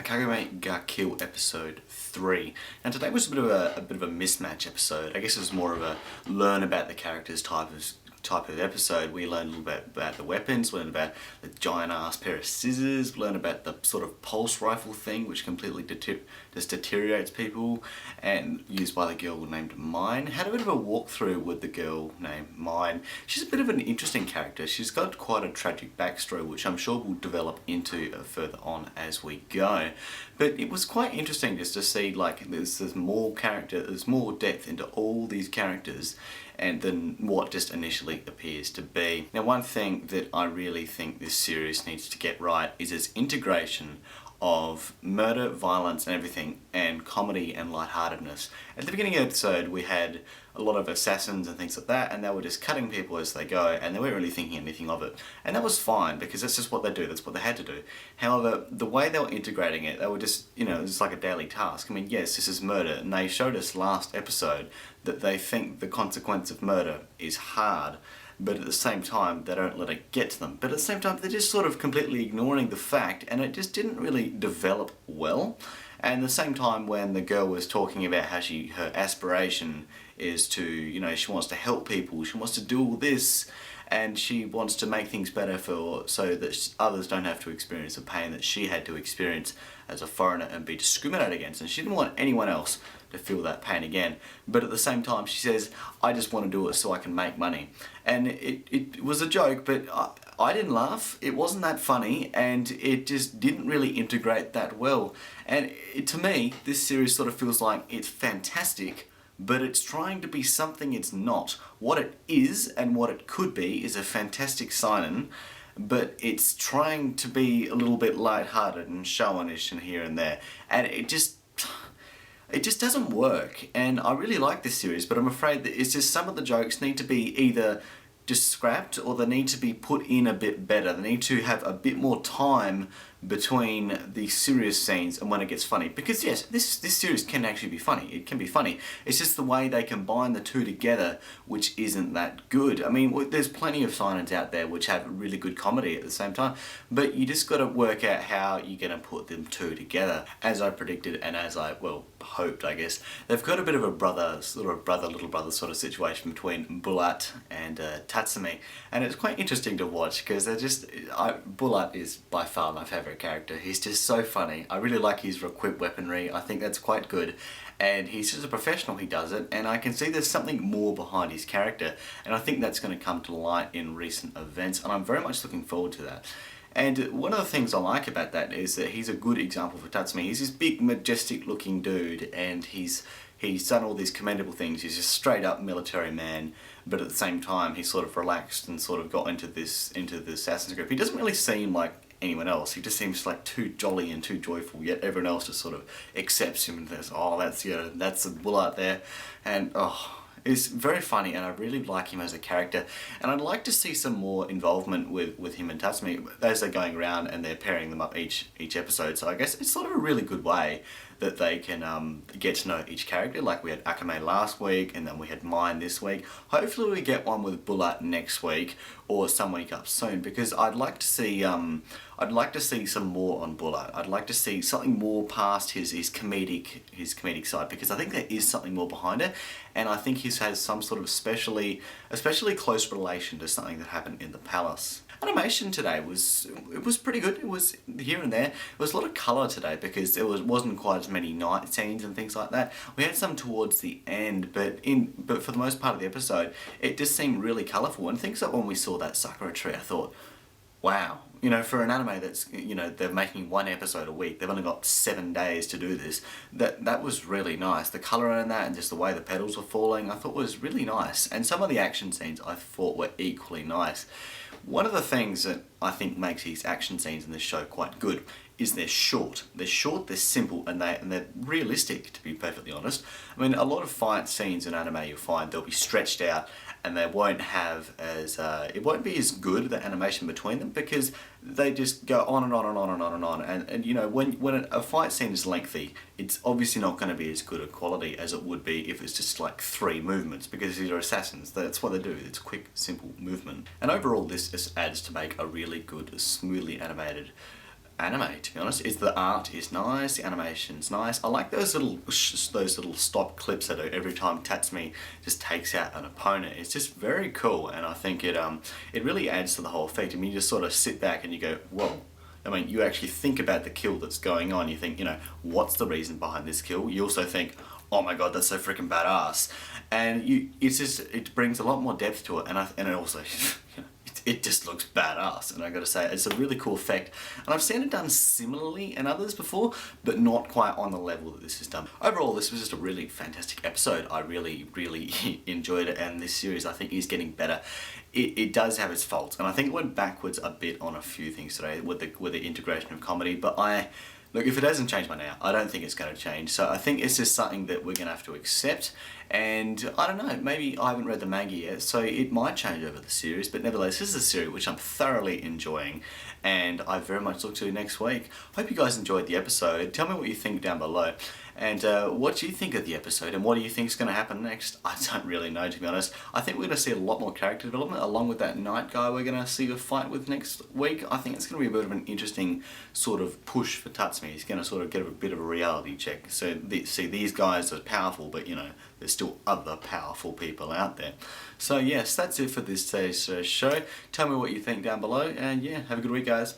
Akame ga Kill episode 3. And today was a bit of a mismatch episode. I guess it was more of a learn about the characters type of episode. We learned a little bit about the weapons, learned about the giant ass pair of scissors, learned about the sort of pulse rifle thing which completely just deteriorates people, and used by the girl named Mine. Had a bit of a walkthrough with the girl named Mine. She's a bit of an interesting character. She's got quite a tragic backstory which I'm sure we'll develop into further on as we go. But it was quite interesting just to see like there's more depth into all these characters and than what just initially appears to be. Now, one thing that I really think this series needs to get right is its integration of murder, violence and everything, and comedy and lightheartedness. At the beginning of the episode we had a lot of assassins and things like that, and they were just cutting people as they go, and they weren't really thinking anything of it. And that was fine, because that's just what they do, that's what they had to do. However, the way they were integrating it, they were just, it was like a daily task. I mean, yes, this is murder, and they showed us last episode that they think the consequence of murder is hard, but at the same time they don't let it get to them. But at the same time they're just sort of completely ignoring the fact, and it just didn't really develop well. And at the same time when the girl was talking about how her aspiration is to, she wants to help people, she wants to do all this, and she wants to make things better so that others don't have to experience the pain that she had to experience as a foreigner and be discriminated against, and she didn't want anyone else to feel that pain again. But at the same time she says, I just want to do it so I can make money. And it was a joke, but I didn't laugh, it wasn't that funny, and it just didn't really integrate that well. And to me, this series sort of feels like it's fantastic, but it's trying to be something it's not. What it is and what it could be is a fantastic seinen, but it's trying to be a little bit lighthearted and show-on-ish and here and there. And it just doesn't work. And I really like this series, but I'm afraid that it's just some of the jokes need to be either just scrapped or they need to be put in a bit better. They need to have a bit more time between the serious scenes and when it gets funny. Because yes, this series can actually be funny. It can be funny. It's just the way they combine the two together which isn't that good. I mean, there's plenty of seinens out there which have really good comedy at the same time, but you just got to work out how you're going to put them two together. As I predicted and as I, hoped, I guess, they've got a bit of a little brother sort of situation between Bulat and Tatsumi, and it's quite interesting to watch because Bulat is by far my favourite character. He's just so funny. I really like his equipped weaponry. I think that's quite good, and he's just a professional. He does it, and I can see there's something more behind his character, and I think that's going to come to light in recent events, and I'm very much looking forward to that. And one of the things I like about that is that he's a good example for Tatsumi. He's this big, majestic looking dude, and he's done all these commendable things. He's a straight up military man, but at the same time he's sort of relaxed and sort of got into the assassin's group. He doesn't really seem like anyone else. He just seems like too jolly and too joyful, yet everyone else just sort of accepts him and says, oh, that's a bull out there. And it's very funny, and I really like him as a character, and I'd like to see some more involvement with him and Tatsumi as they're going around and they're pairing them up each episode. So I guess it's sort of a really good way that they can get to know each character. Like we had Akame last week, and then we had Mine this week. Hopefully we get one with Bulat next week or some week up soon, because I'd like to see some more on Bulat. I'd like to see something more past his comedic side, because I think there is something more behind it, and I think he has some sort of especially close relation to something that happened in the palace. Animation today was pretty good. It was here and there. There was a lot of colour today because there wasn't quite as many night scenes and things like that. We had some towards the end, but for the most part of the episode, it just seemed really colourful. And things like when we saw that sakura tree, I thought, wow, for an anime that's, they're making one episode a week, they've only got 7 days to do this, that was really nice. The colour in that and just the way the petals were falling, I thought was really nice. And some of the action scenes I thought were equally nice. One of the things that I think makes these action scenes in this show quite good is they're short. They're short, they're simple, and they're realistic, to be perfectly honest. I mean, a lot of fight scenes in anime you'll find they'll be stretched out, and they won't have it won't be as good, the animation between them, because they just go on and on and on and on and on. And when a fight scene is lengthy, it's obviously not going to be as good a quality as it would be if it's just like 3 movements, because these are assassins. That's what they do. It's quick, simple movement. And overall, this just adds to make a really good, smoothly animated anime, to be honest. The art is nice, the animation's nice. I like those little stop clips that every time Tatsumi just takes out an opponent. It's just very cool, and I think it really adds to the whole effect. I mean, you just sort of sit back and you go, whoa. I mean, you actually think about the kill that's going on. You think, what's the reason behind this kill? You also think, oh my god, that's so freaking badass. And it brings a lot more depth to it, and it also, it just looks badass, and I gotta say, it's a really cool effect. And I've seen it done similarly in others before, but not quite on the level that this is done. Overall, this was just a really fantastic episode. I really, really enjoyed it, and this series, I think, is getting better. It does have its faults, and I think it went backwards a bit on a few things today with the integration of comedy, but look, if it hasn't changed by now, I don't think it's going to change. So I think it's just something that we're going to have to accept. And I don't know, maybe I haven't read the manga yet, so it might change over the series. But nevertheless, this is a series which I'm thoroughly enjoying, and I very much look to next week. Hope you guys enjoyed the episode. Tell me what you think down below. And what do you think of the episode, and what do you think is going to happen next? I don't really know, to be honest. I think we're going to see a lot more character development, along with that knight guy we're going to see a fight with next week. I think it's going to be a bit of an interesting sort of push for Tatsumi. He's going to sort of get a bit of a reality check. So, see, these guys are powerful, but, there's still other powerful people out there. So, yes, that's it for this today's show. Tell me what you think down below, and yeah, have a good week, guys.